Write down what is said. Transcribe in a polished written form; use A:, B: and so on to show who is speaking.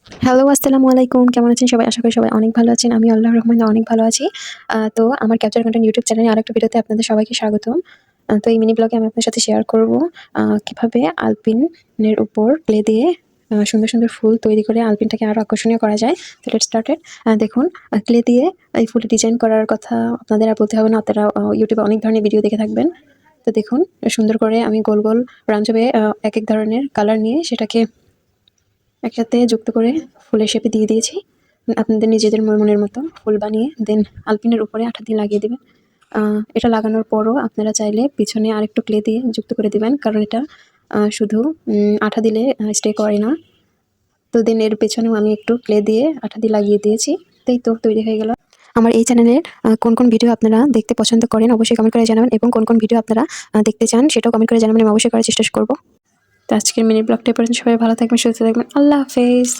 A: Hello, আসসালামু আলাইকুম। কেমন আছেন সবাই? আশা করি সবাই অনেক ভালো আছেন। আমি আল্লাহর রহমতে অনেক ভালো আছি। তো আমার ক্যাপচার কনটেন্ট ইউটিউব চ্যানেলে আরেকটা ভিডিওতে আপনাদের সবাইকে স্বাগতম। তো এই মিনি ব্লগে আমি আপনার সাথে শেয়ার করব কিভাবে আলপিনের উপর ক্লে দিয়ে সুন্দর, সুন্দর ফুল তৈরি করে আলপিনটাকে আরো আকর্ষণীয় করা যায়। তো লেটস স্টার্টেড। দেখুন, ক্লে দিয়ে এই ফুল ডিজাইন করার কথা আপনাদের আর বলতে হবে না। আপনারা ইউটিউবে অনেক ধরনের ভিডিও দেখে থাকবেন। তো দেখুন, সুন্দর করে আমি গোল, গোল রাউন্ড শেপে একেক ধরনের কালার নিয়ে সেটাকে একসাথে যুক্ত করে ফুলের শেপে দিয়ে দিয়েছি। আপনাদের নিজেদের মনের মতো ফুল বানিয়ে দেন আলপিনের উপরে আঠা দিয়ে লাগিয়ে দিবেন। এটা লাগানোর পরও আপনারা চাইলে পিছনে আরেকটু ক্লে দিয়ে যুক্ত করে দিবেন, কারণ এটা শুধু আঠা দিলে স্টে করে না। তো দেন এর পেছনেও আমি একটু ক্লে দিয়ে আঠা দিয়ে লাগিয়ে দিয়েছি। তাই তো তৈরি হয়ে গেল। আমার এই চ্যানেলের কোন কোন ভিডিও আপনারা দেখতে পছন্দ করেন অবশ্যই কমেন্ট করে জানাবেন, এবং কোন কোন ভিডিও আপনারা দেখতে চান সেটাও কমেন্ট করে জানাবেন। আমি অবশ্যই করার চেষ্টা করব। তো আজকের মিনি ব্লগটা পর্যন্ত সবাই ভালো থাকবেন, সুস্থ থাকবেন। আল্লাহ হাফেজ।